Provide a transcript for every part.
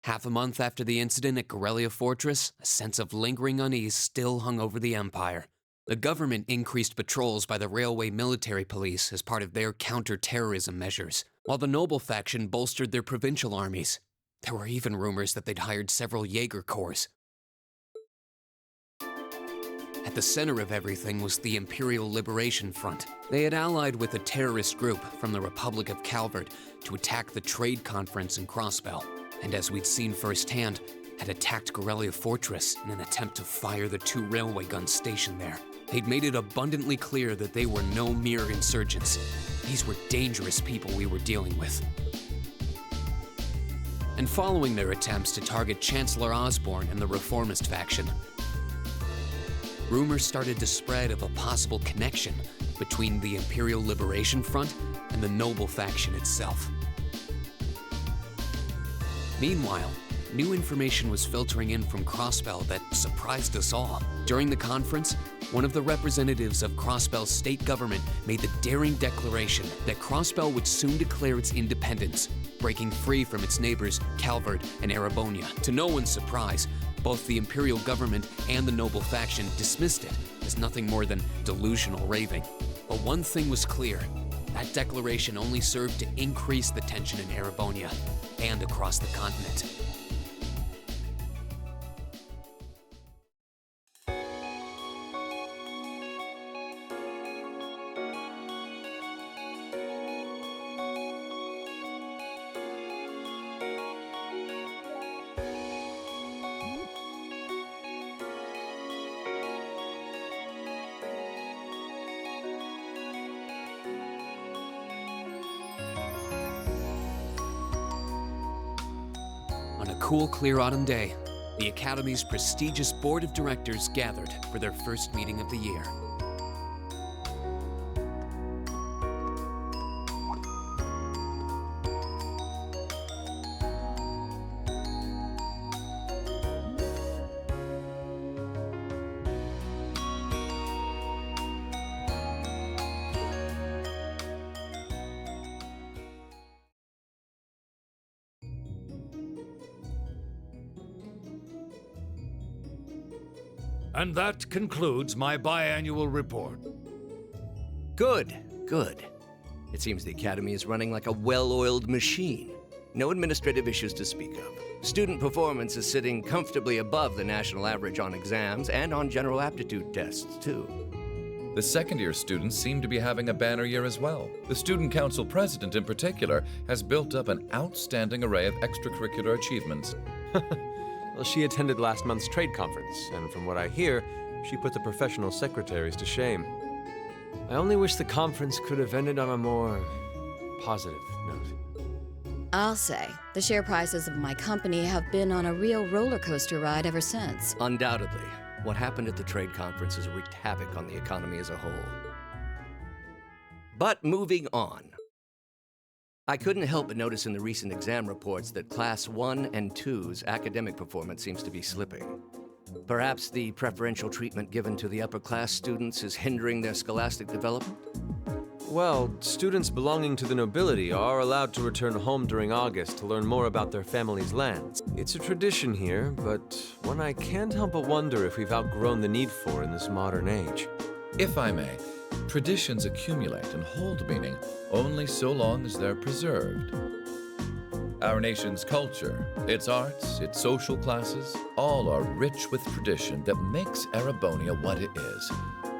Half a month after the incident at Corellia Fortress, a sense of lingering unease still hung over the Empire. The government increased patrols by the Railway Military Police as part of their counter-terrorism measures, while the Noble faction bolstered their provincial armies. There were even rumors that they'd hired several Jaeger Corps. At the center of everything was the Imperial Liberation Front. They had allied with a terrorist group from the Republic of Calvert to attack the trade conference in Crossbell, and as we'd seen firsthand, had attacked Corellia Fortress in an attempt to fire the 2 railway guns stationed there. They'd made it abundantly clear that they were no mere insurgents. These were dangerous people we were dealing with. And following their attempts to target Chancellor Osborne and the Reformist faction, rumors started to spread of a possible connection between the Imperial Liberation Front and the Noble faction itself. Meanwhile, new information was filtering in from Crossbell that surprised us all. During the conference, one of the representatives of Crossbell's state government made the daring declaration that Crossbell would soon declare its independence, breaking free from its neighbors Calvert and Erebonia. To no one's surprise, both the Imperial government and the Noble faction dismissed it as nothing more than delusional raving. But one thing was clear: that declaration only served to increase the tension in Erebonia and across the continent. On a cool, clear autumn day, the Academy's prestigious board of directors gathered for their first meeting of the year. And that concludes my biannual report. Good, good. It seems the Academy is running like a well-oiled machine. No administrative issues to speak of. Student performance is sitting comfortably above the national average on exams and on general aptitude tests, too. The second-year students seem to be having a banner year as well. The Student Council president, in particular, has built up an outstanding array of extracurricular achievements. Well, she attended last month's trade conference, and from what I hear, she put the professional secretaries to shame. I only wish the conference could have ended on a more positive note. I'll say, the share prices of my company have been on a real roller coaster ride ever since. Undoubtedly, what happened at the trade conference has wreaked havoc on the economy as a whole. But moving on. I couldn't help but notice in the recent exam reports that Class 1 and 2's academic performance seems to be slipping. Perhaps the preferential treatment given to the upper-class students is hindering their scholastic development? Well, students belonging to the nobility are allowed to return home during August to learn more about their family's lands. It's a tradition here, but one I can't help but wonder if we've outgrown the need for in this modern age. If I may, traditions accumulate and hold meaning only so long as they're preserved. Our nation's culture, its arts, its social classes, all are rich with tradition that makes Erebonia what it is.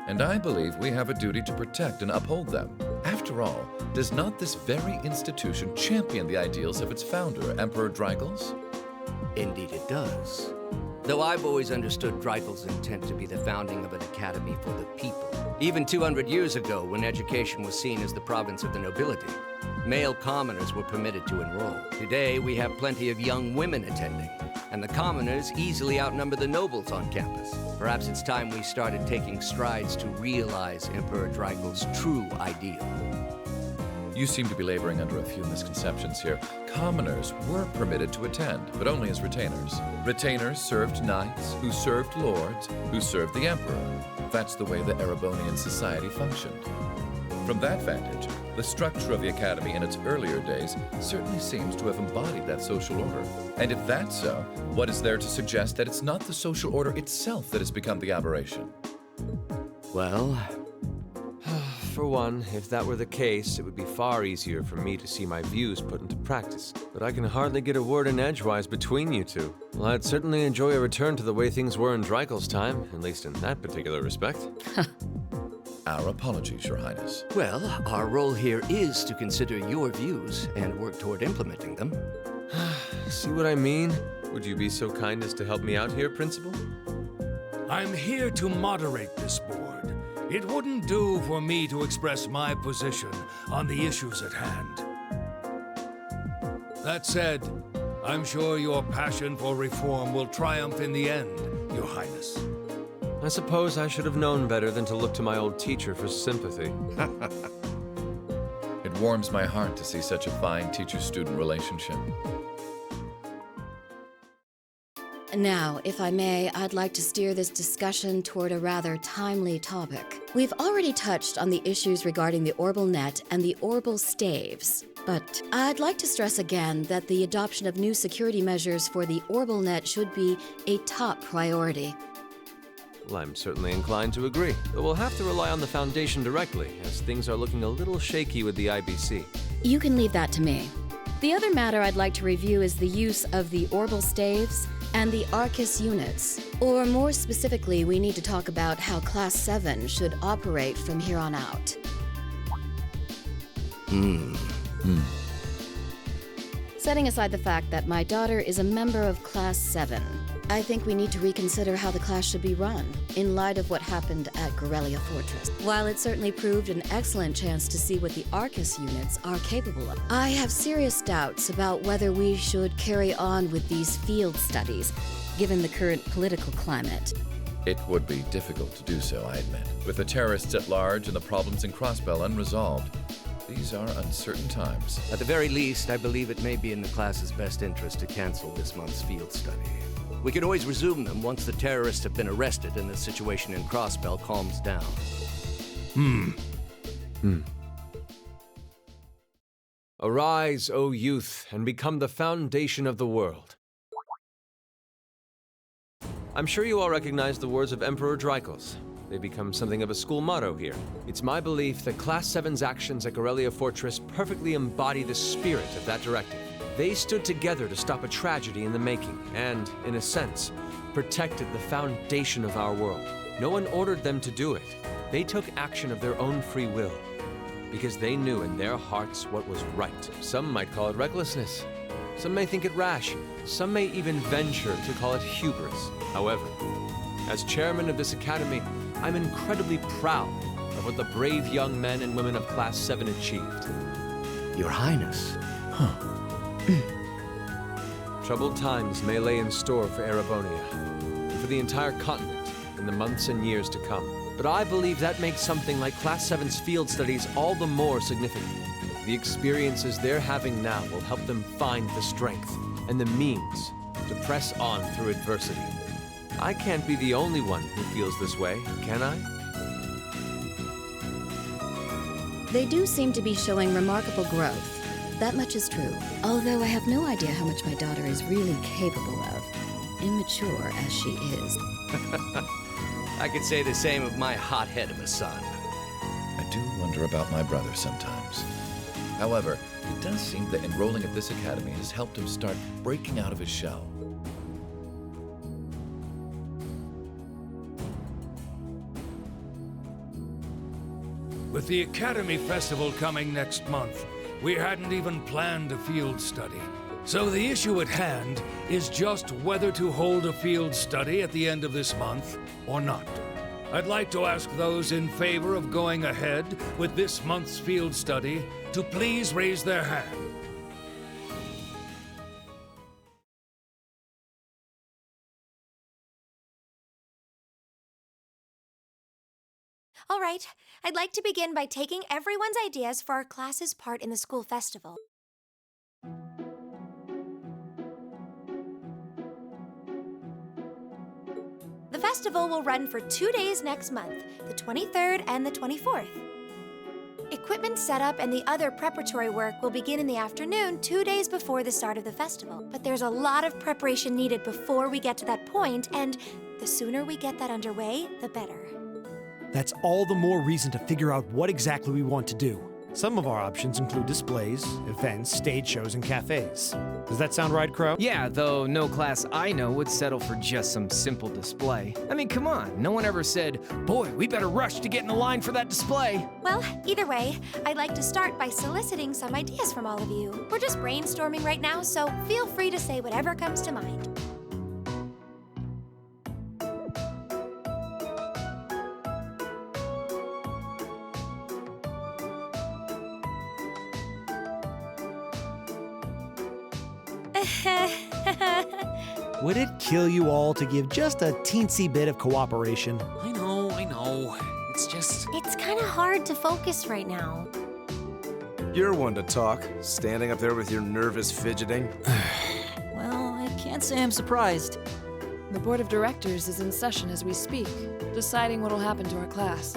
And I believe we have a duty to protect and uphold them. After all, does not this very institution champion the ideals of its founder, Emperor Dreigels? Indeed it does. Though I've always understood Dreigels' intent to be the founding of an academy for the people. Even 200 years ago, when education was seen as the province of the nobility, male commoners were permitted to enroll. Today, we have plenty of young women attending, and the commoners easily outnumber the nobles on campus. Perhaps it's time we started taking strides to realize Emperor Dreigels' true ideal. You seem to be laboring under a few misconceptions here. Commoners were permitted to attend, but only as retainers. Retainers served knights, who served lords, who served the emperor. That's the way the Erebonian society functioned. From that vantage, The structure of the Academy in its earlier days certainly seems to have embodied that social order. And if that's so, what is there to suggest that it's not the social order itself that has become the aberration? Well, for one, if that were the case, it would be far easier for me to see my views put into practice. But I can hardly get a word in edgewise between you two. Well, I'd certainly enjoy a return to the way things were in Dreikel's time, at least in that particular respect. Our apologies, Your Highness. Well, our role here is to consider your views and work toward implementing them. See what I mean? Would you be so kind as to help me out here, Principal? I'm here to moderate this board. It wouldn't do for me to express my position on the issues at hand. That said, I'm sure your passion for reform will triumph in the end, Your Highness. I suppose I should have known better than to look to my old teacher for sympathy. It warms my heart to see such a fine teacher-student relationship. Now, if I may, I'd like to steer this discussion toward a rather timely topic. We've already touched on the issues regarding the Orbal Net and the Orbal Staves, but I'd like to stress again that the adoption of new security measures for the Orbal Net should be a top priority. Well, I'm certainly inclined to agree, but we'll have to rely on the Foundation directly, as things are looking a little shaky with the IBC. You can leave that to me. The other matter I'd like to review is the use of the Orbal Staves and the Arcus units. Or more specifically, we need to talk about how Class 7 should operate from here on out. Setting aside the fact that my daughter is a member of Class 7, I think we need to reconsider how the class should be run, in light of what happened at Corellia Fortress. While it certainly proved an excellent chance to see what the Arcus units are capable of, I have serious doubts about whether we should carry on with these field studies, given the current political climate. It would be difficult to do so, I admit. With the terrorists at large and the problems in Crossbell unresolved, these are uncertain times. At the very least, I believe it may be in the class's best interest to cancel this month's field study. We could always resume them once the terrorists have been arrested and the situation in Crossbell calms down. Arise, O youth, and become the foundation of the world. I'm sure you all recognize the words of Emperor Dreikel's. They become something of a school motto here. It's my belief that Class 7's actions at Corellia Fortress perfectly embody the spirit of that directive. They stood together to stop a tragedy in the making and, in a sense, protected the foundation of our world. No one ordered them to do it. They took action of their own free will, because they knew in their hearts what was right. Some might call it recklessness. Some may think it rash. Some may even venture to call it hubris. However, as chairman of this academy, I'm incredibly proud of what the brave young men and women of Class 7 achieved. Your Highness. Troubled times may lay in store for Erebonia, and for the entire continent in the months and years to come. But I believe that makes something like Class 7's field studies all the more significant. The experiences they're having now will help them find the strength and the means to press on through adversity. I can't be the only one who feels this way, can I? They do seem to be showing remarkable growth. That much is true. Although I have no idea how much my daughter is really capable of, immature as she is. I could say the same of my hothead of a son. I do wonder about my brother sometimes. However, it does seem that enrolling at this academy has helped him start breaking out of his shell. With the Academy Festival coming next month, we hadn't even planned a field study. So the issue at hand is just whether to hold a field study at the end of this month or not. I'd like to ask those in favor of going ahead with this month's field study to please raise their hand. All right, I'd like to begin by taking everyone's ideas for our class's part in the school festival. The festival will run for 2 days next month, the 23rd and the 24th. Equipment setup and the other preparatory work will begin in the afternoon 2 days before the start of the festival. But there's a lot of preparation needed before we get to that point, and the sooner we get that underway, the better. That's all the more reason to figure out what exactly we want to do. Some of our options include displays, events, stage shows, and cafes. Does that sound right, Crow? Yeah, though no class I know would settle for just some simple display. I mean, come on, no one ever said, boy, we better rush to get in the line for that display. Well, either way, I'd like to start by soliciting some ideas from all of you. We're just brainstorming right now, so feel free to say whatever comes to mind. Would it kill you all to give just a teensy bit of cooperation? I know. It's just. It's kind of hard to focus right now. You're one to talk, standing up there with your nervous fidgeting. Well, I can't say I'm surprised. The board of directors is in session as we speak, deciding what'll happen to our class.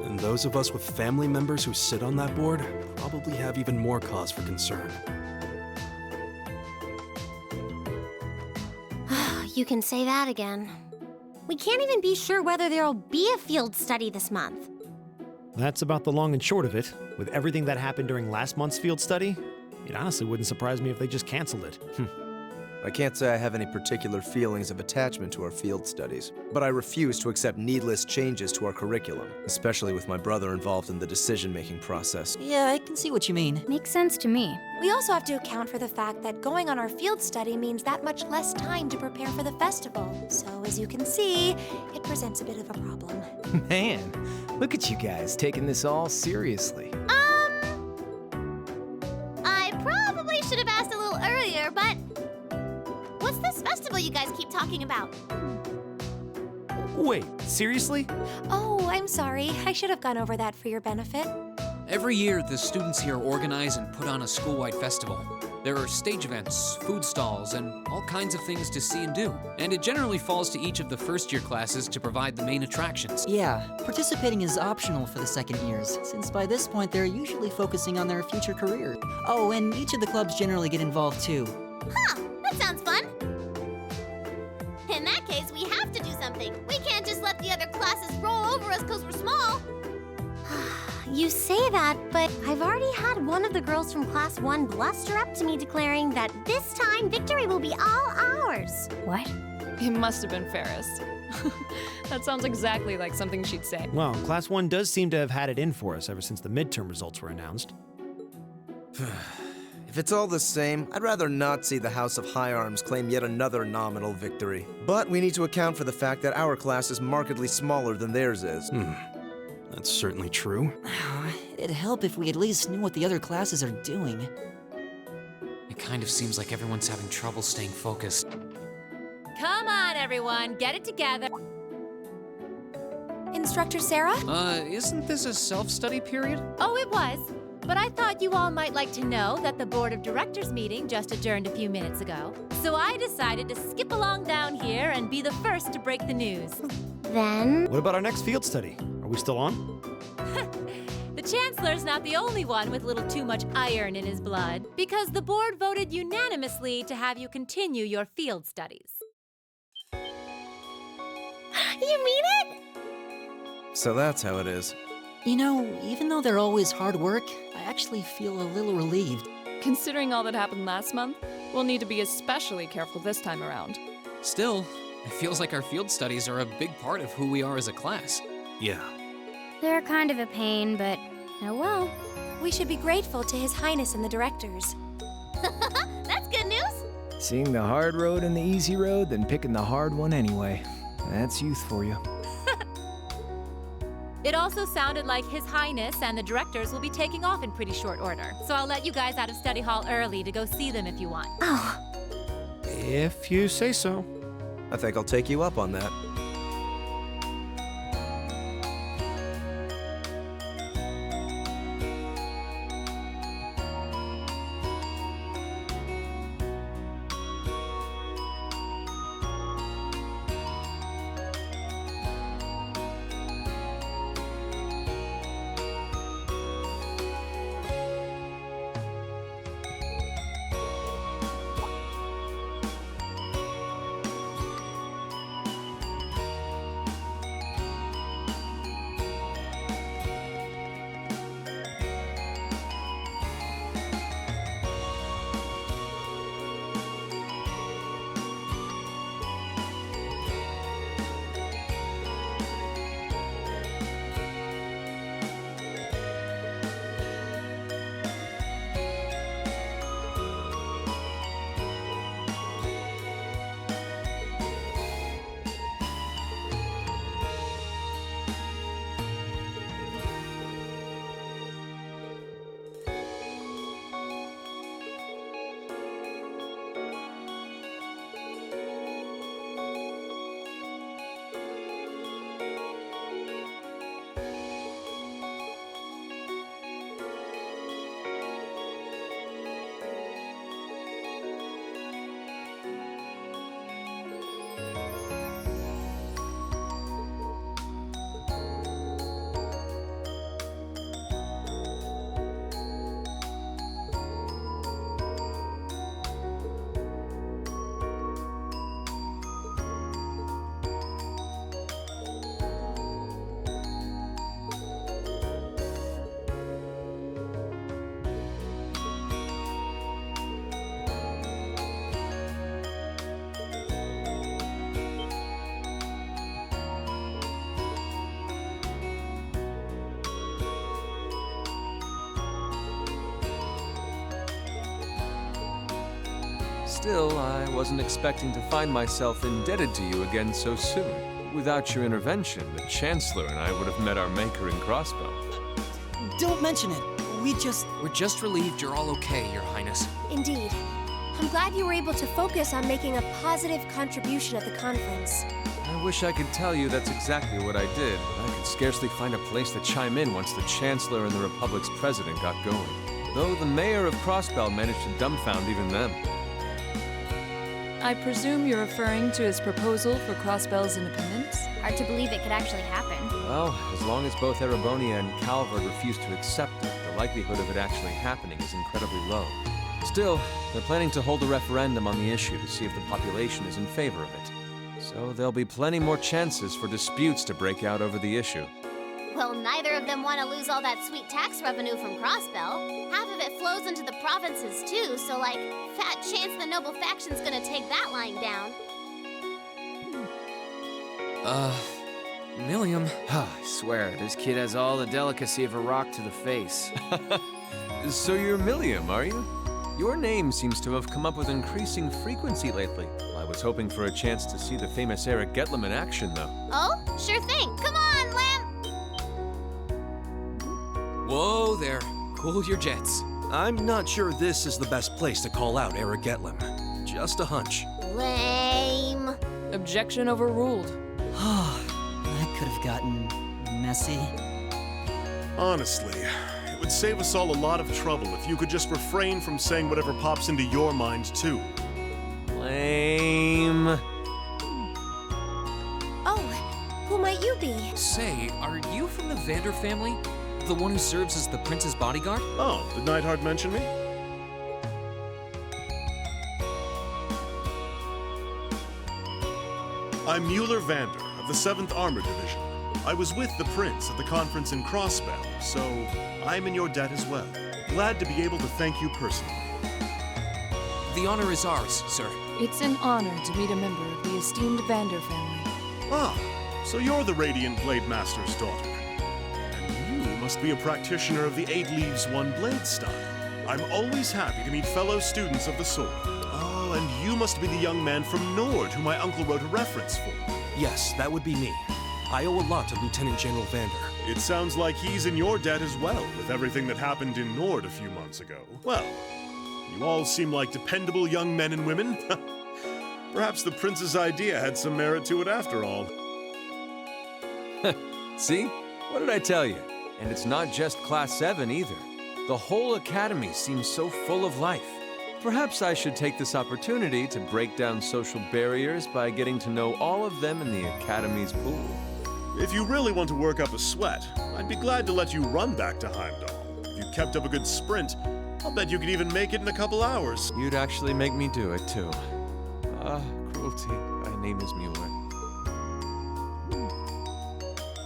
And those of us with family members who sit on that board probably have even more cause for concern. You can say that again. We can't even be sure whether there'll be a field study this month. That's about the long and short of it. With everything that happened during last month's field study, it honestly wouldn't surprise me if they just canceled it. I can't say I have any particular feelings of attachment to our field studies, but I refuse to accept needless changes to our curriculum, especially with my brother involved in the decision-making process. Yeah, I can see what you mean. Makes sense to me. We also have to account for the fact that going on our field study means that much less time to prepare for the festival. So, as you can see, it presents a bit of a problem. Man, look at you guys taking this all seriously. I probably should have asked a little earlier, but what's this festival you guys keep talking about? Wait, seriously? Oh, I'm sorry. I should have gone over that for your benefit. Every year, the students here organize and put on a school-wide festival. There are stage events, food stalls, and all kinds of things to see and do. And it generally falls to each of the first-year classes to provide the main attractions. Yeah, participating is optional for the second years, since by this point they're usually focusing on their future career. Oh, and each of the clubs generally get involved too. Huh, that sounds fun. In that case, we have to do something. We can't just let the other classes roll over us because we're small. You say that, but I've already had one of the girls from Class 1 bluster up to me declaring that this time victory will be all ours. What? It must have been Ferris. That sounds exactly like something she'd say. Well, Class 1 does seem to have had it in for us ever since the midterm results were announced. If it's all the same, I'd rather not see the House of High Arms claim yet another nominal victory. But we need to account for the fact that our class is markedly smaller than theirs is. That's certainly true. It'd help if we at least knew what the other classes are doing. It kind of seems like everyone's having trouble staying focused. Come on, everyone, get it together. Instructor Sarah? Isn't this a self-study period? Oh, it was. But I thought you all might like to know that the Board of Directors meeting just adjourned a few minutes ago. So I decided to skip along down here and be the first to break the news. Then? What about our next field study? Are we still on? The Chancellor's not the only one with a little too much iron in his blood, because the board voted unanimously to have you continue your field studies. You mean it? So that's how it is. You know, even though they're always hard work, I actually feel a little relieved. Considering all that happened last month, we'll need to be especially careful this time around. Still, it feels like our field studies are a big part of who we are as a class. Yeah. They're kind of a pain, but oh well. We should be grateful to His Highness and the directors. That's good news. Seeing the hard road and the easy road, then picking the hard one anyway. That's youth for you. It also sounded like His Highness and the directors will be taking off in pretty short order. So I'll let you guys out of study hall early to go see them if you want. Oh. If you say so. I think I'll take you up on that. Still, I wasn't expecting to find myself indebted to you again so soon. Without your intervention, the Chancellor and I would have met our maker in Crossbell. Don't mention it. We're just relieved you're all okay, Your Highness. Indeed. I'm glad you were able to focus on making a positive contribution at the conference. I wish I could tell you that's exactly what I did, but I could scarcely find a place to chime in once the Chancellor and the Republic's President got going. Though the Mayor of Crossbell managed to dumbfound even them. I presume you're referring to his proposal for Crossbell's independence? Hard to believe it could actually happen. Well, as long as both Erebonia and Calvard refuse to accept it, the likelihood of it actually happening is incredibly low. Still, they're planning to hold a referendum on the issue to see if the population is in favor of it. So there'll be plenty more chances for disputes to break out over the issue. Well, neither of them want to lose all that sweet tax revenue from Crossbell. Half of it flows into the provinces too, so like, fat chance the noble faction's gonna take that lying down. Milliam. I swear, this kid has all the delicacy of a rock to the face. So you're Milliam, are you? Your name seems to have come up with increasing frequency lately. I was hoping for a chance to see the famous Eric Getlam in action, though. Oh, sure thing. Come on, Lamb! Whoa there. Cool your jets. I'm not sure this is the best place to call out Eric Getlam. Just a hunch. Lame. Objection overruled. That could have gotten messy. Honestly, it would save us all a lot of trouble if you could just refrain from saying whatever pops into your mind, too. Lame. Oh, who might you be? Say, are you from the Vander family? The one who serves as the prince's bodyguard? Oh, did Neidhart mention me? I'm Mueller Vander of the 7th Armored Division. I was with the prince at the conference in Crossbell, so I'm in your debt as well. Glad to be able to thank you personally. The honor is ours, sir. It's an honor to meet a member of the esteemed Vander family. Ah, so you're the Radiant Blade Master's daughter. And you must be a practitioner of the 8 Leaves, 1 Blade style. I'm always happy to meet fellow students of the sword. Oh, and you must be the young man from Nord who my uncle wrote a reference for. Yes, that would be me. I owe a lot to Lieutenant General Vander. It sounds like he's in your debt as well, with everything that happened in Nord a few months ago. Well, you all seem like dependable young men and women. Perhaps the prince's idea had some merit to it after all. See? What did I tell you? And it's not just Class 7 either. The whole academy seems so full of life. Perhaps I should take this opportunity to break down social barriers by getting to know all of them in the academy's pool. If you really want to work up a sweat, I'd be glad to let you run back to Heimdall. If you kept up a good sprint, I'll bet you could even make it in a couple hours. You'd actually make me do it, too. Cruelty. My name is Mueller.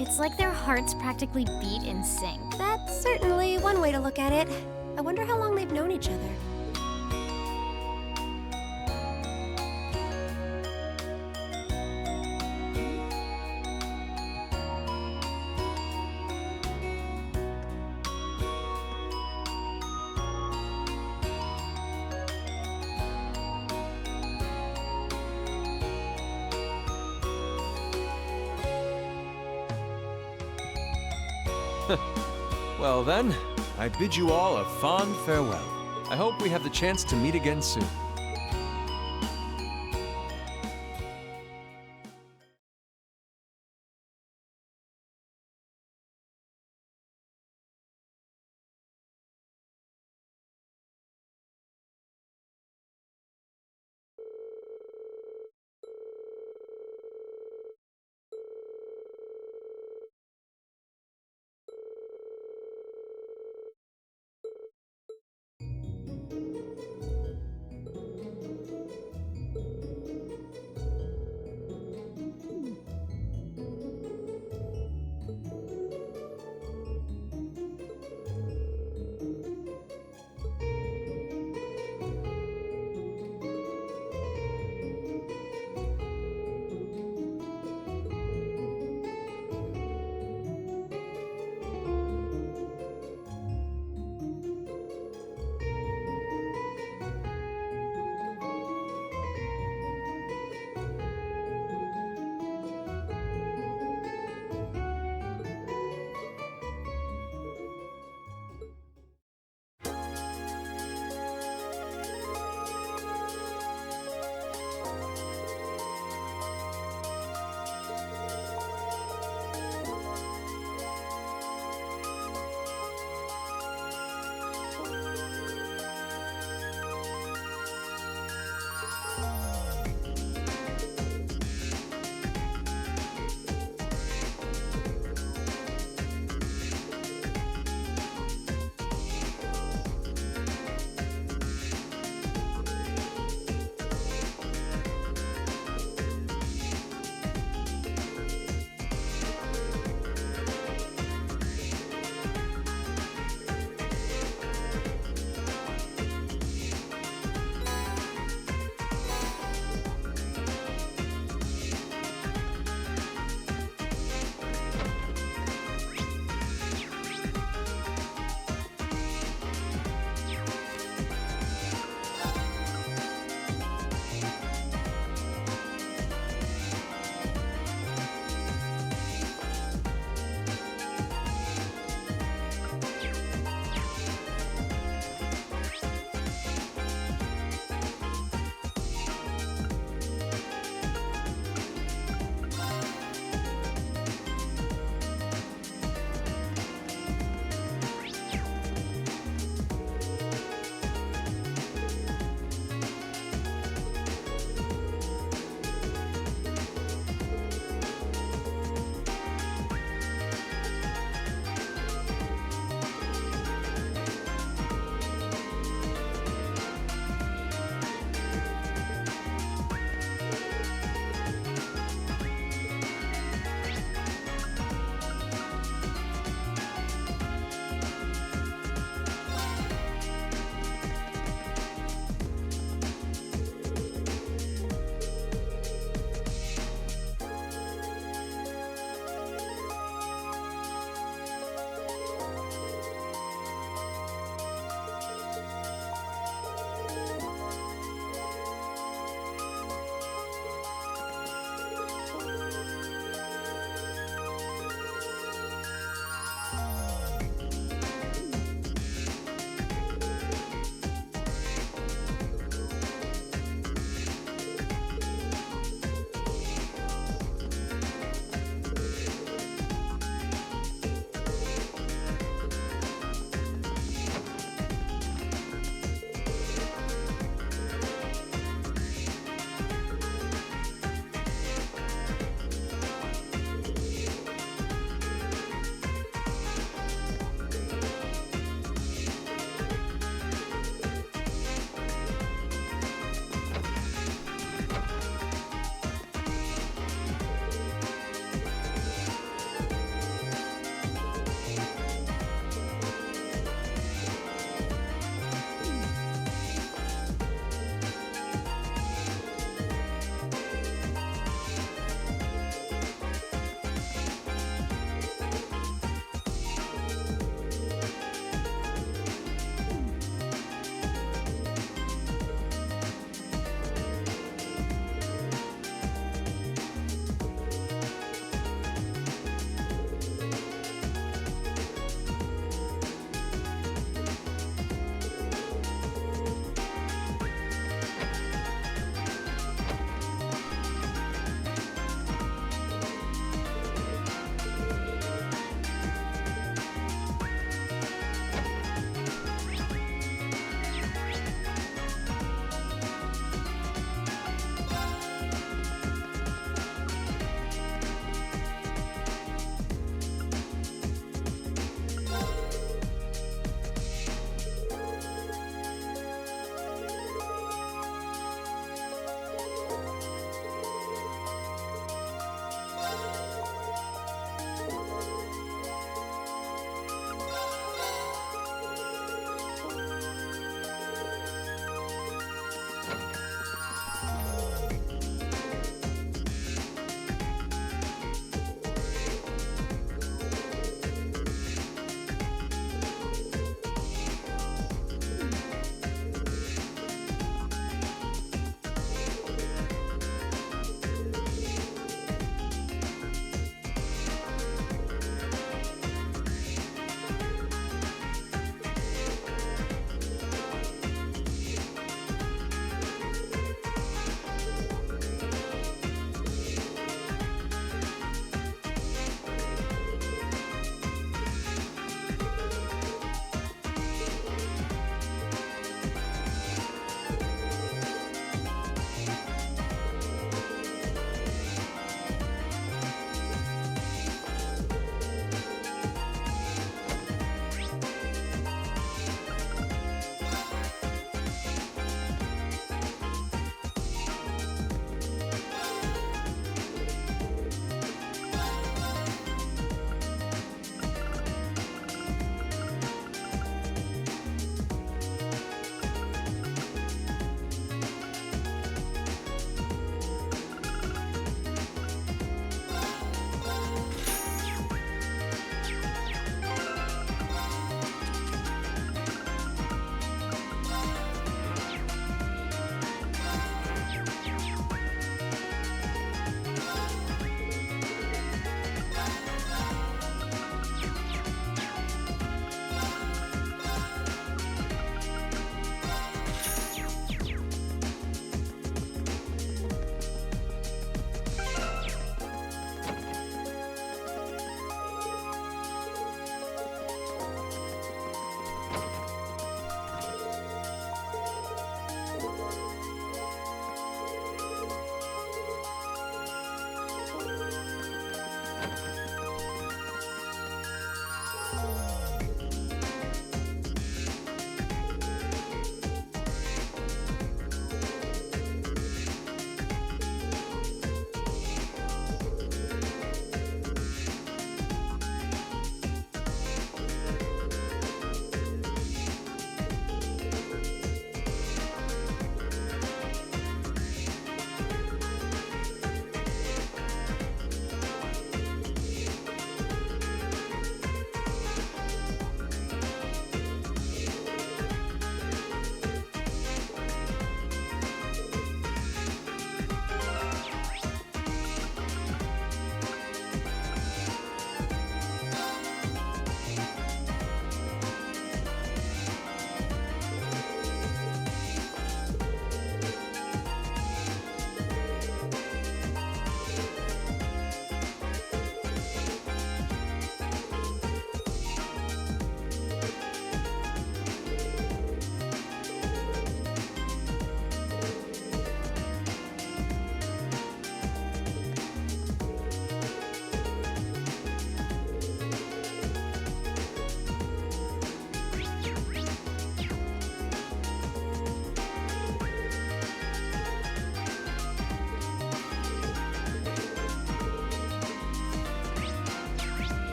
It's like their hearts practically beat in sync. That's certainly one way to look at it. I wonder how long they've known each other. Well then, I bid you all a fond farewell. I hope we have the chance to meet again soon.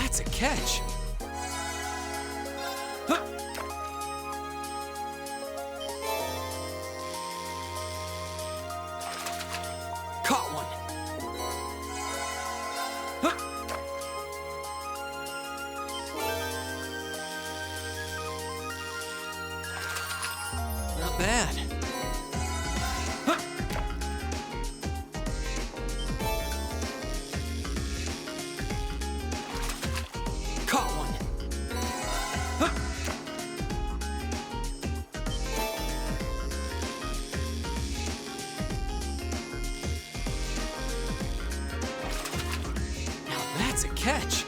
that's a catch. Huh. Caught one. Huh. Not bad. Huh. Caught one. Huh. Now that's a catch.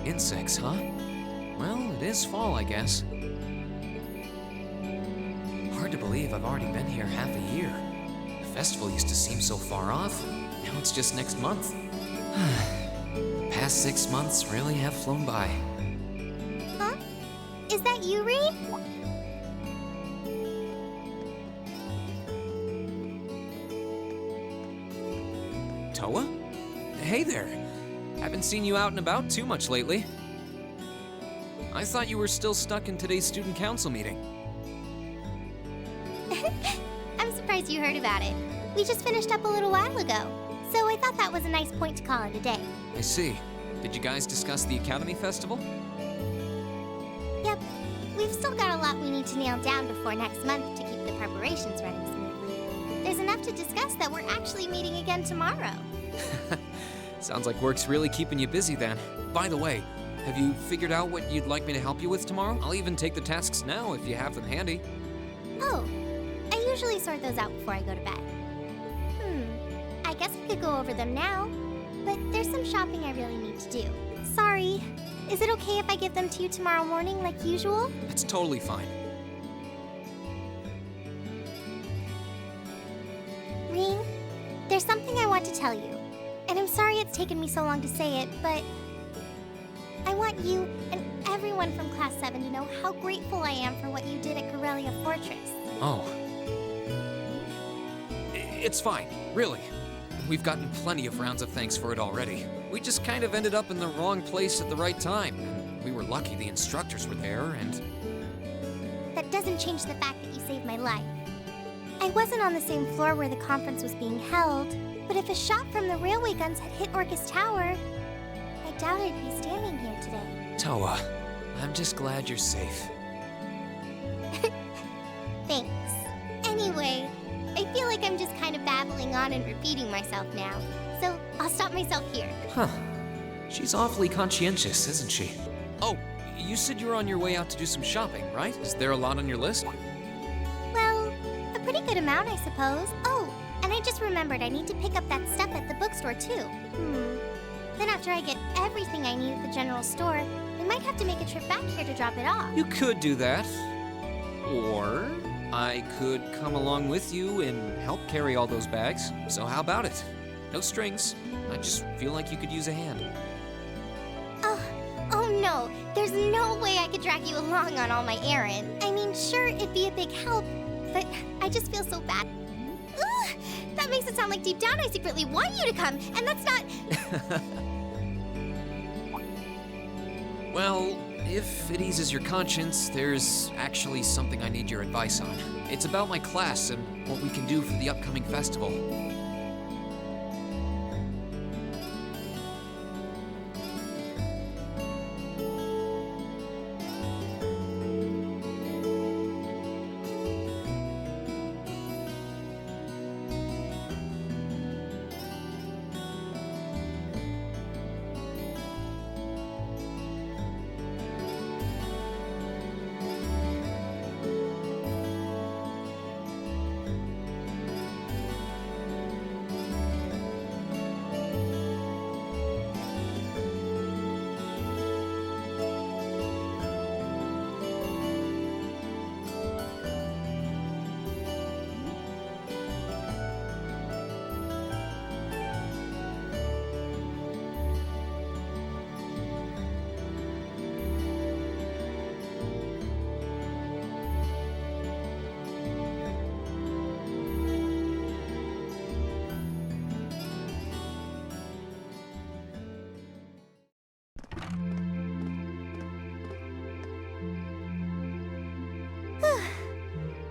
Insects, huh? Well, it is fall, I guess. Hard to believe I've already been here half a year. The festival used to seem so far off. Now it's just next month. The past 6 months really have flown by. Huh? Is that you, Reed? Toa? Hey there. Haven't seen you out and about too much lately. I thought you were still stuck in today's student council meeting. I'm surprised you heard about it. We just finished up a little while ago, so I thought that was a nice point to call it a day. I see. Did you guys discuss the Academy Festival? Yep. We've still got a lot we need to nail down before next month to keep the preparations running smoothly. There's enough to discuss that we're actually meeting again tomorrow. Sounds like work's really keeping you busy then. By the way, have you figured out what you'd like me to help you with tomorrow? I'll even take the tasks now if you have them handy. Oh, I usually sort those out before I go to bed. I guess I could go over them now, but there's some shopping I really need to do. Sorry. Is it okay if I give them to you tomorrow morning like usual? It's totally fine. Rean, there's something I want to tell you. And I'm sorry it's taken me so long to say it, but I want you and everyone from Class 7 to know how grateful I am for what you did at Corellia Fortress. Oh. It's fine, really. We've gotten plenty of rounds of thanks for it already. We just kind of ended up in the wrong place at the right time. We were lucky the instructors were there, and... That doesn't change the fact that you saved my life. I wasn't on the same floor where the conference was being held, but if a shot from the railway guns had hit Orcus Tower, I doubt I'd be standing here today. Toa, I'm just glad you're safe. Thanks. Anyway, I feel like I'm just kind of babbling on and repeating myself now, so I'll stop myself here. Huh. She's awfully conscientious, isn't she? Oh, you said you were on your way out to do some shopping, right? Is there a lot on your list? Well, a pretty good amount, I suppose. Oh, and I just remembered I need to pick up that stuff at the bookstore, too. Then after I get everything I need at the general store, I might have to make a trip back here to drop it off. You could do that. Or I could come along with you and help carry all those bags. So how about it? No strings. I just feel like you could use a hand. Oh no, there's no way I could drag you along on all my errands. I mean, sure, it'd be a big help, but I just feel so bad. Ugh, that makes it sound like deep down I secretly want you to come, and that's not... Well, if it eases your conscience, there's actually something I need your advice on. It's about my class and what we can do for the upcoming festival.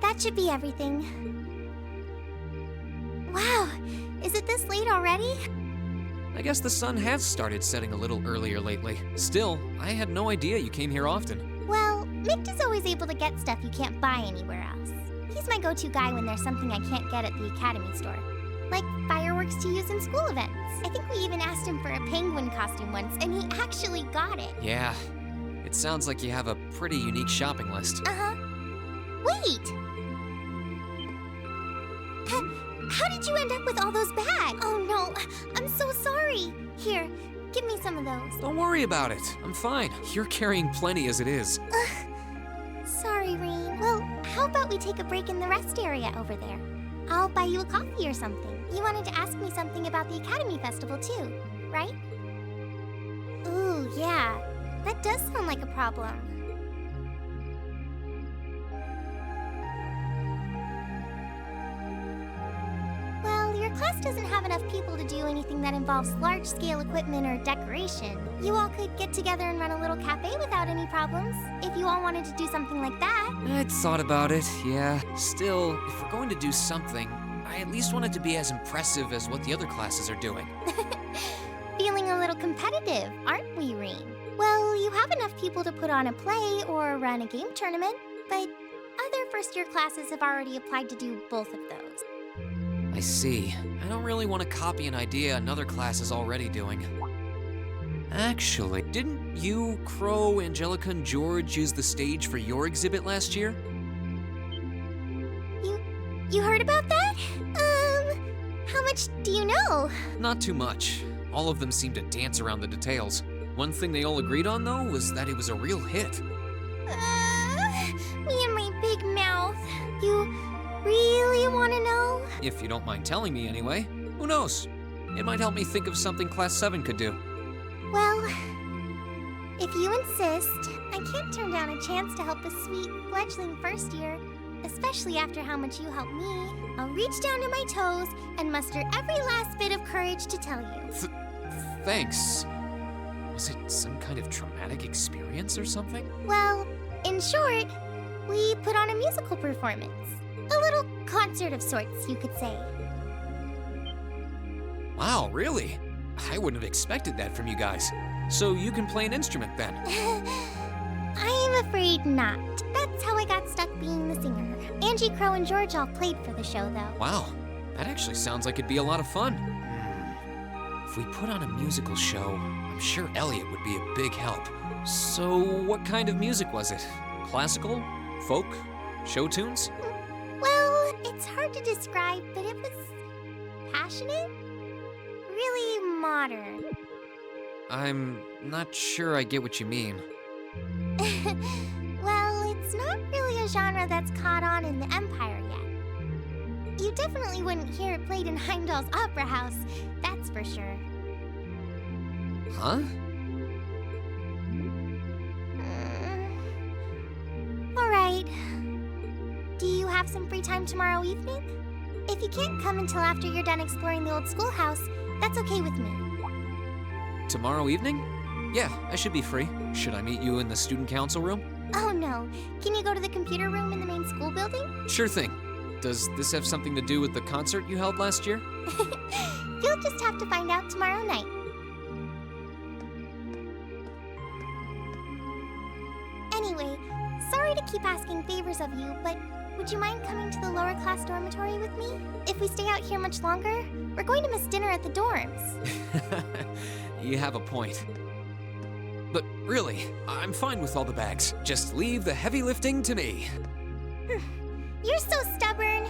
That should be everything. Wow, is it this late already? I guess the sun has started setting a little earlier lately. Still, I had no idea you came here often. Well, Mick is always able to get stuff you can't buy anywhere else. He's my go-to guy when there's something I can't get at the Academy store. Like fireworks to use in school events. I think we even asked him for a penguin costume once, and he actually got it. Yeah, it sounds like you have a pretty unique shopping list. Uh-huh. Wait! How did you end up with all those bags? Oh no, I'm so sorry. Here, give me some of those. Don't worry about it. I'm fine. You're carrying plenty as it is. Sorry, Rean. Well, how about we take a break in the rest area over there? I'll buy you a coffee or something. You wanted to ask me something about the Academy Festival too, right? Ooh, yeah. That does sound like a problem. Your class doesn't have enough people to do anything that involves large-scale equipment or decoration. You all could get together and run a little cafe without any problems, if you all wanted to do something like that. I'd thought about it, yeah. Still, if we're going to do something, I at least want it to be as impressive as what the other classes are doing. Feeling a little competitive, aren't we, Rean? Well, you have enough people to put on a play or run a game tournament, but other first-year classes have already applied to do both of those. I see. I don't really want to copy an idea another class is already doing. Actually, didn't you, Crow, Angelica, and George use the stage for your exhibit last year? You heard about that? How much do you know? Not too much. All of them seemed to dance around the details. One thing they all agreed on, though, was that it was a real hit. Me and my big mouth. You really want to know? If you don't mind telling me anyway. Who knows? It might help me think of something Class 7 could do. Well, if you insist, I can't turn down a chance to help a sweet, fledgling first year, especially after how much you helped me. I'll reach down to my toes and muster every last bit of courage to tell you. Thanks. Was it some kind of traumatic experience or something? Well, in short, we put on a musical performance. A little concert of sorts, you could say. Wow, really? I wouldn't have expected that from you guys. So you can play an instrument then? I'm afraid not. That's how I got stuck being the singer. Angie, Crow, and George all played for the show, though. Wow, that actually sounds like it'd be a lot of fun. If we put on a musical show, I'm sure Elliot would be a big help. So what kind of music was it? Classical? Folk? Show tunes? Well, it's hard to describe, but it was passionate. Really modern. I'm not sure I get what you mean. Well, it's not really a genre that's caught on in the Empire yet. You definitely wouldn't hear it played in Heimdall's Opera House, that's for sure. Huh? All right. Do you have some free time tomorrow evening? If you can't come until after you're done exploring the old schoolhouse, that's okay with me. Tomorrow evening? Yeah, I should be free. Should I meet you in the student council room? Oh no. Can you go to the computer room in the main school building? Sure thing. Does this have something to do with the concert you held last year? You'll just have to find out tomorrow night. Anyway, sorry to keep asking favors of you, but would you mind coming to the lower class dormitory with me? If we stay out here much longer, we're going to miss dinner at the dorms. You have a point. But really, I'm fine with all the bags. Just leave the heavy lifting to me. You're so stubborn.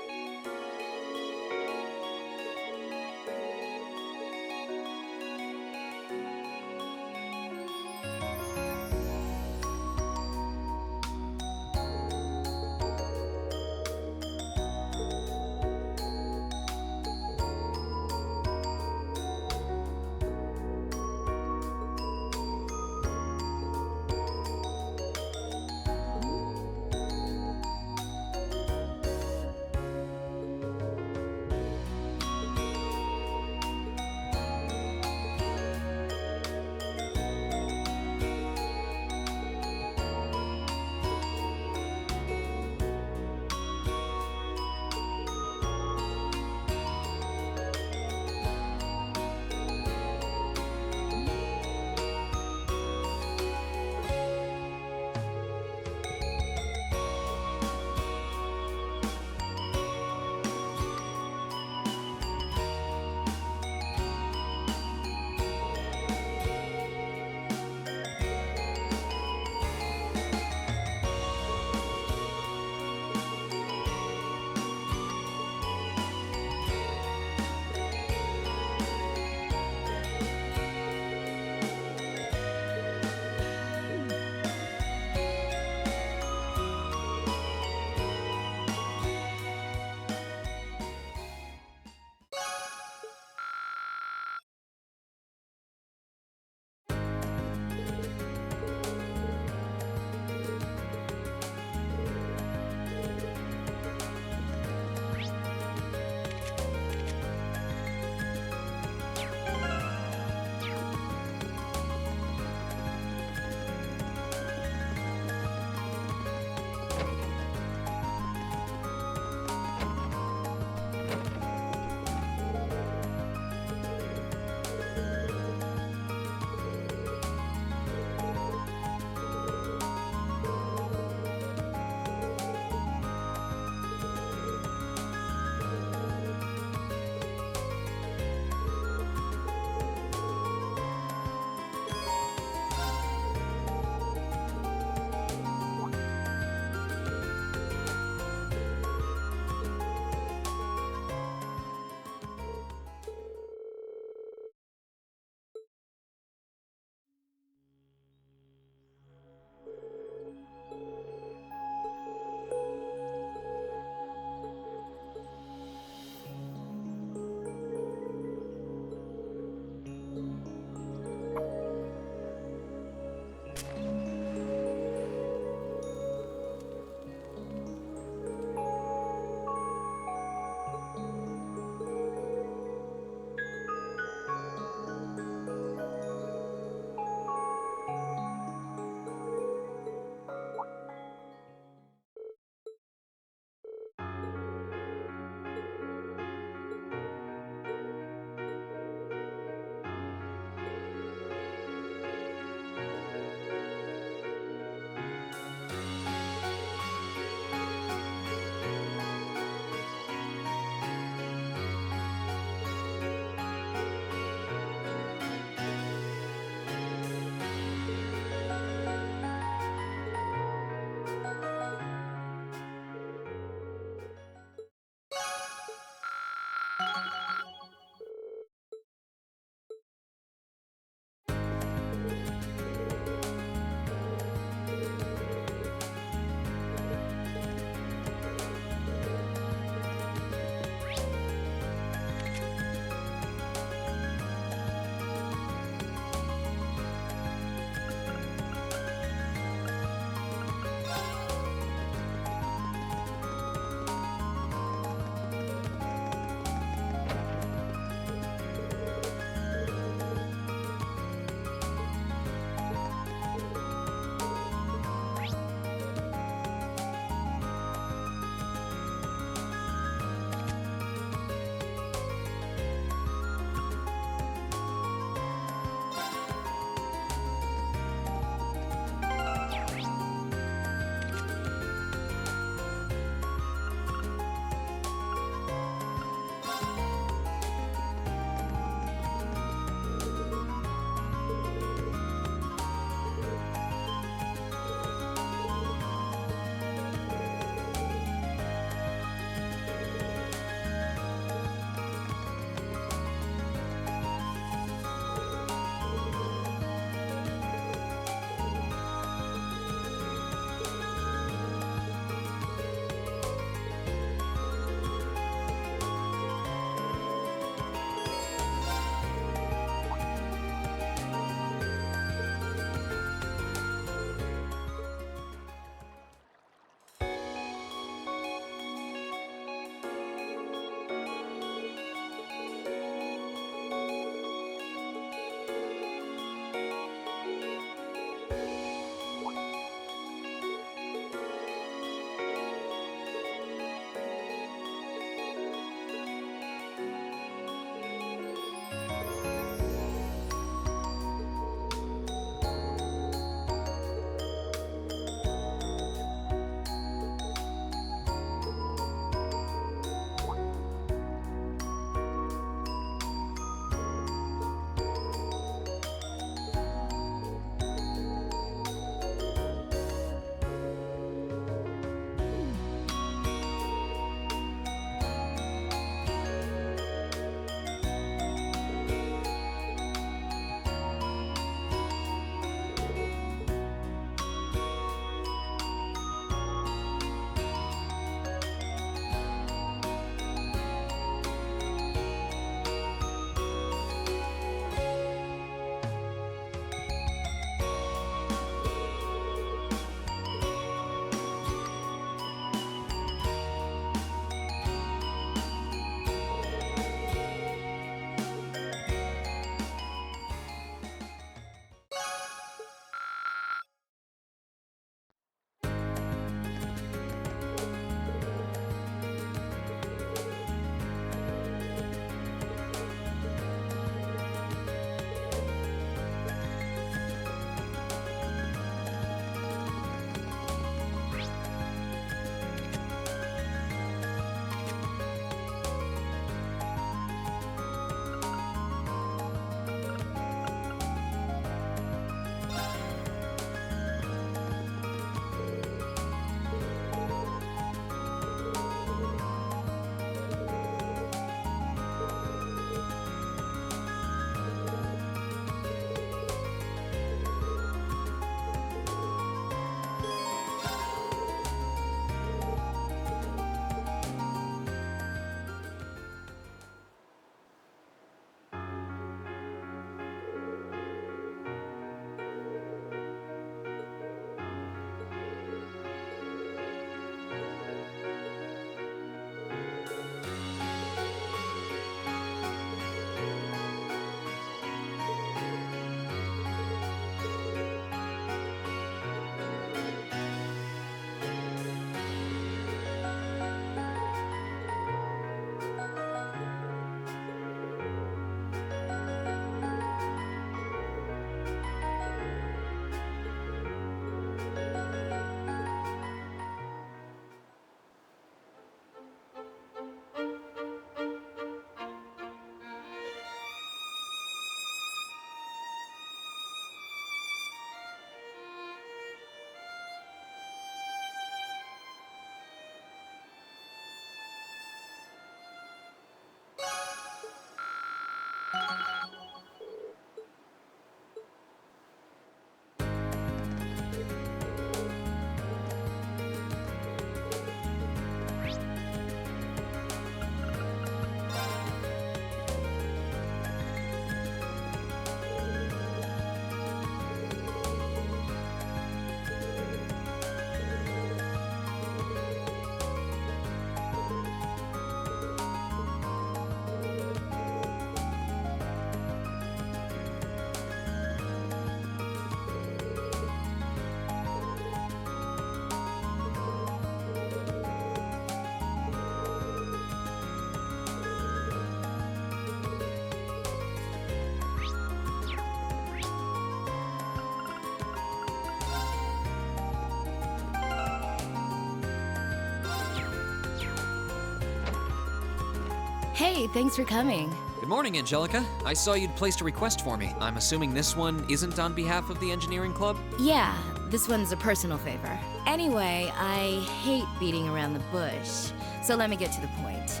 Hey, thanks for coming. Good morning, Angelica. I saw you'd placed a request for me. I'm assuming this one isn't on behalf of the engineering club? Yeah, this one's a personal favor. Anyway, I hate beating around the bush, so let me get to the point.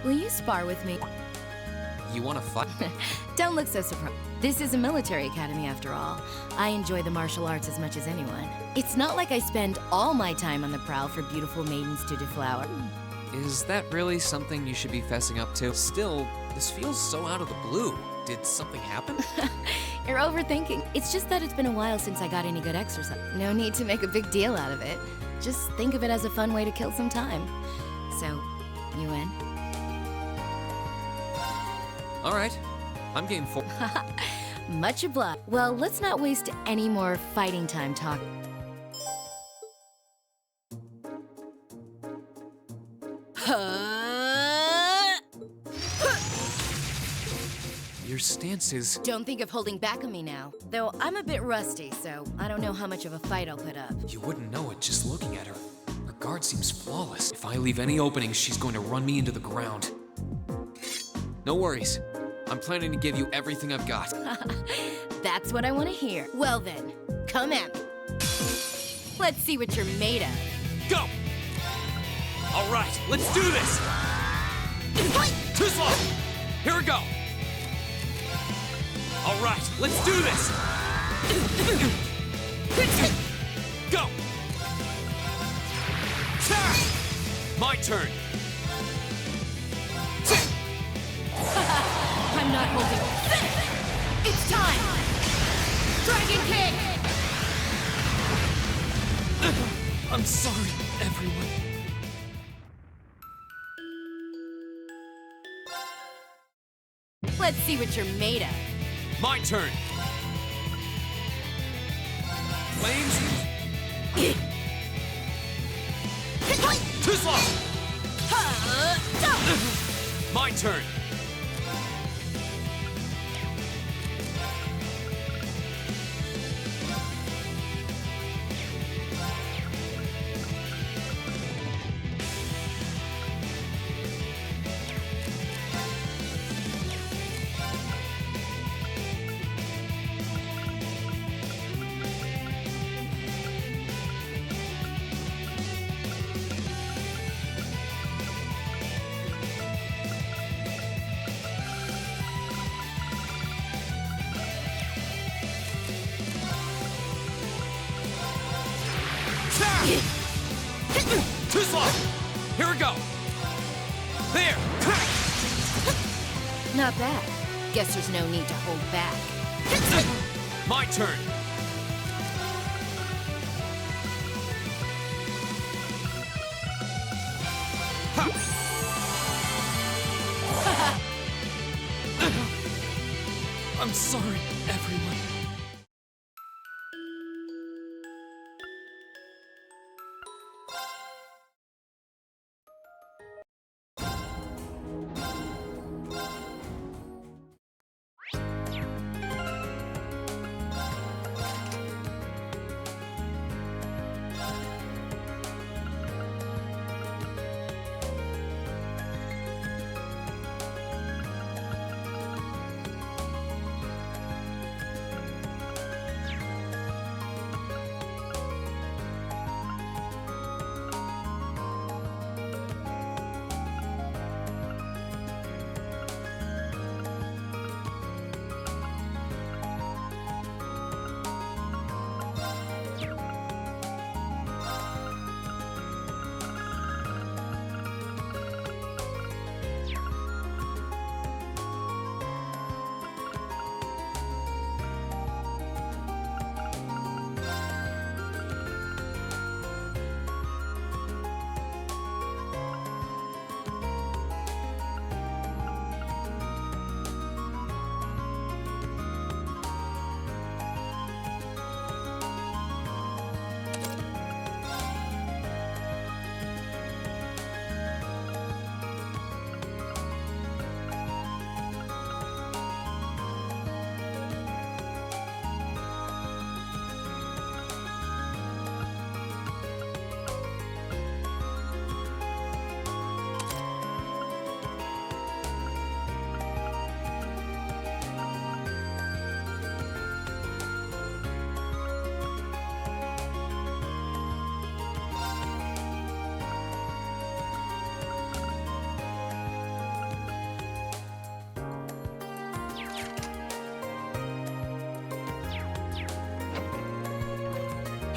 Will you spar with me? You want to fight? Don't look so surprised. This is a military academy after all. I enjoy the martial arts as much as anyone. It's not like I spend all my time on the prowl for beautiful maidens to deflower. Is that really something you should be fessing up to? Still, this feels so out of the blue. Did something happen? You're overthinking. It's just that it's been a while since I got any good exercise. No need to make a big deal out of it. Just think of it as a fun way to kill some time. So, you in? All right, I'm game for. Much obliged. Well, let's not waste any more fighting time talking. Your stance is... Don't think of holding back on me now. Though I'm a bit rusty, so I don't know how much of a fight I'll put up. You wouldn't know it just looking at her. Her guard seems flawless. If I leave any openings, she's going to run me into the ground. No worries. I'm planning to give you everything I've got. That's what I want to hear. Well then, come at me. Let's see what you're made of. Go! All right, let's do this! Too slow! Here we go! All right, let's do this! Go! My turn! I'm not holding. It's time! Dragon Kick! I'm sorry, everyone. Let's see what you're made of. My turn. Flames. Too slow. My turn. Too slow! Here we go! There! Not bad. Guess there's no need to hold back. My turn! I'm sorry, everyone.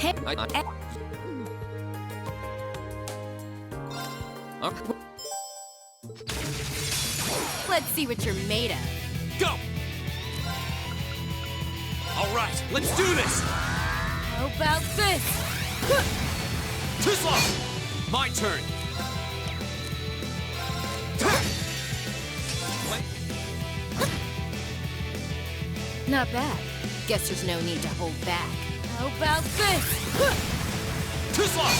Hey, Let's see what you're made of. Go! All right, let's do this! How about this? Too slow! My turn! Not bad. Guess there's no need to hold back. How about this? Too slow!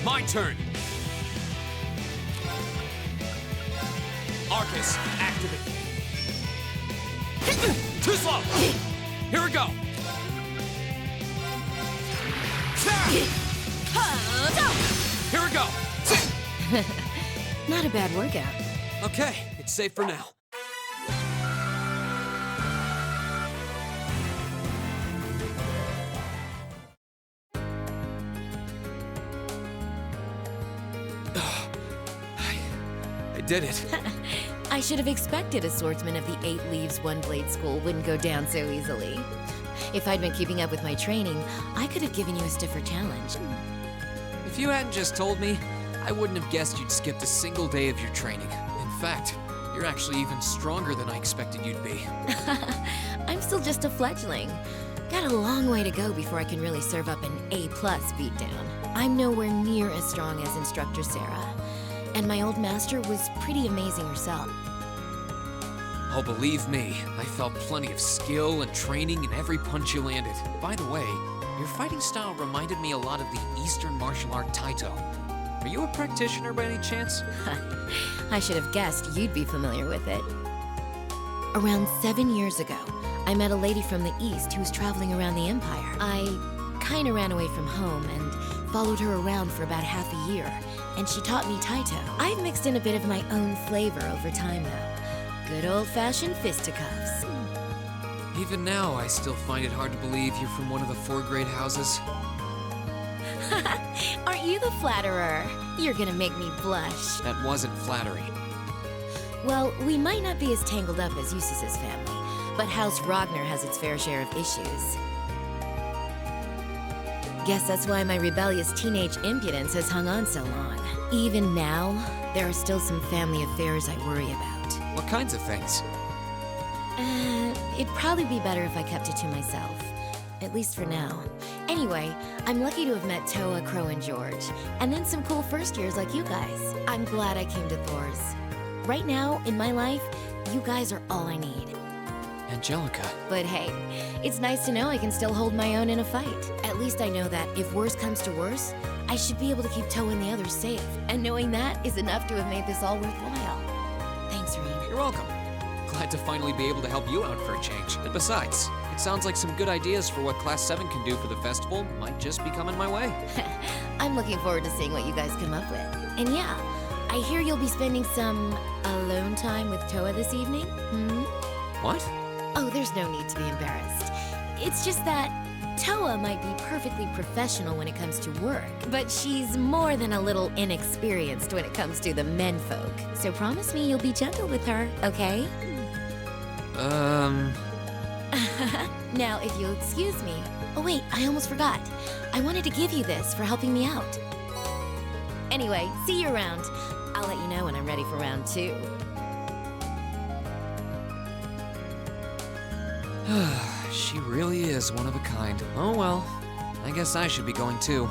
My turn! Arcus, activate. Too slow! Here we go! Here we go! Not a bad workout. Okay, it's safe for now. I did it. I should have expected a swordsman of the 8 Leaves One Blade School wouldn't go down so easily. If I'd been keeping up with my training, I could have given you a stiffer challenge. If you hadn't just told me, I wouldn't have guessed you'd skipped a single day of your training. In fact, you're actually even stronger than I expected you'd be. I'm still just a fledgling. Got a long way to go before I can really serve up an A+ beatdown. I'm nowhere near as strong as Instructor Sarah. And my old master was pretty amazing herself. Oh, believe me, I felt plenty of skill and training in every punch you landed. By the way, your fighting style reminded me a lot of the Eastern martial art Taito. Are you a practitioner by any chance? I should have guessed you'd be familiar with it. Around 7 years ago, I met a lady from the East who was traveling around the Empire. I kinda ran away from home and followed her around for about half a year, and she taught me Taito. I've mixed in a bit of my own flavor over time, though. Good old-fashioned fisticuffs. Even now, I still find it hard to believe you're from one of the 4 great houses. Aren't you the flatterer? You're gonna make me blush. That wasn't flattery. Well, we might not be as tangled up as Eustace's family, but House Ragnar has its fair share of issues. Guess that's why my rebellious teenage impudence has hung on so long. Even now, there are still some family affairs I worry about. What kinds of things? It'd probably be better if I kept it to myself. At least for now. Anyway, I'm lucky to have met Toa, Crow, and George, and then some cool first years like you guys. I'm glad I came to Thor's. Right now, in my life, you guys are all I need. Angelica. But hey, it's nice to know I can still hold my own in a fight. At least I know that if worse comes to worse, I should be able to keep Toa and the others safe. And knowing that is enough to have made this all worthwhile. Thanks, Reed. You're welcome. Glad to finally be able to help you out for a change. And besides, it sounds like some good ideas for what Class 7 can do for the festival might just be coming my way. I'm looking forward to seeing what you guys come up with. And yeah, I hear you'll be spending some alone time with Toa this evening? What? Oh, there's no need to be embarrassed. It's just that Toa might be perfectly professional when it comes to work, but she's more than a little inexperienced when it comes to the menfolk. So promise me you'll be gentle with her, okay? Now, if you'll excuse me. Oh wait, I almost forgot. I wanted to give you this for helping me out. Anyway, see you around. I'll let you know when I'm ready for round 2. She really is one of a kind. Oh well, I guess I should be going too.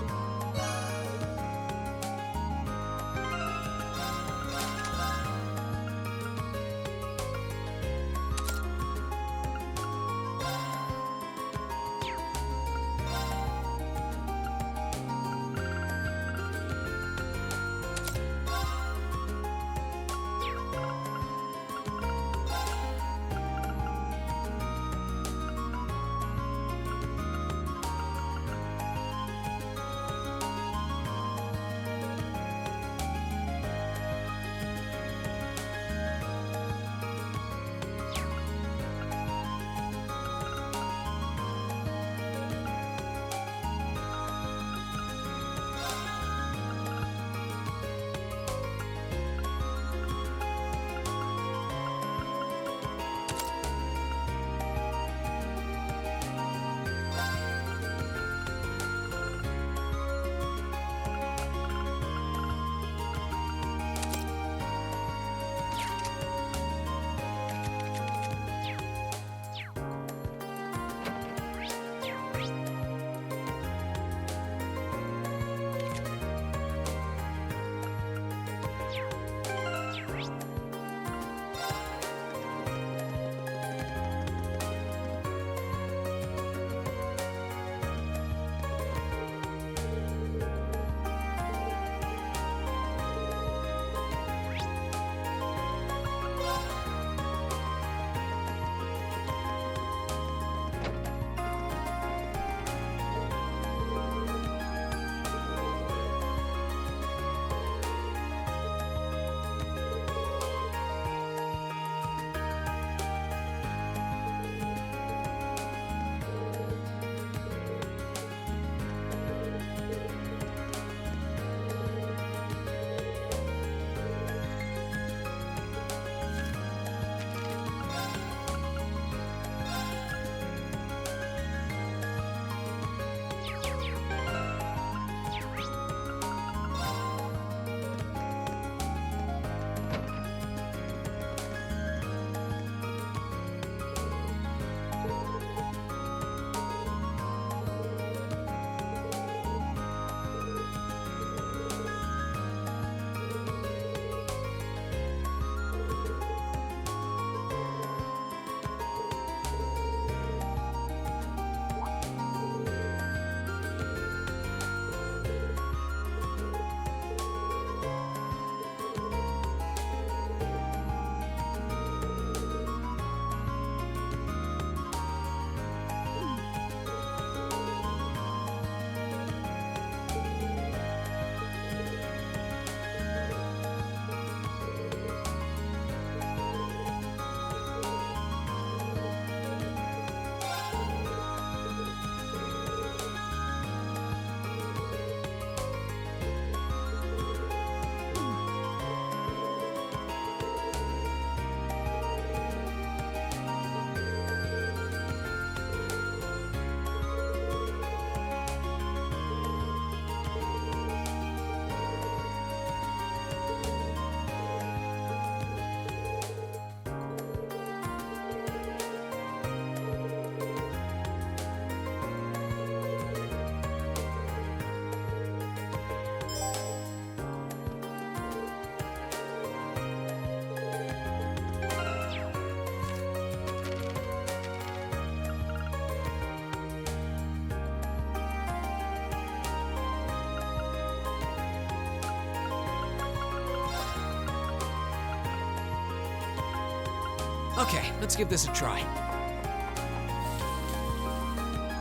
Okay, let's give this a try.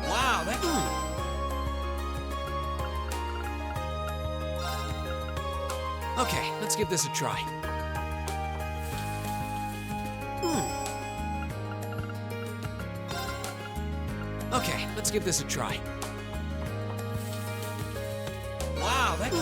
Wow, that... Okay, let's give this a try. Okay, let's give this a try. Wow, that...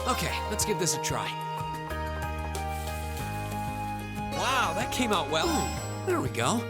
Okay, let's give this a try. Wow, that came out well. There we go.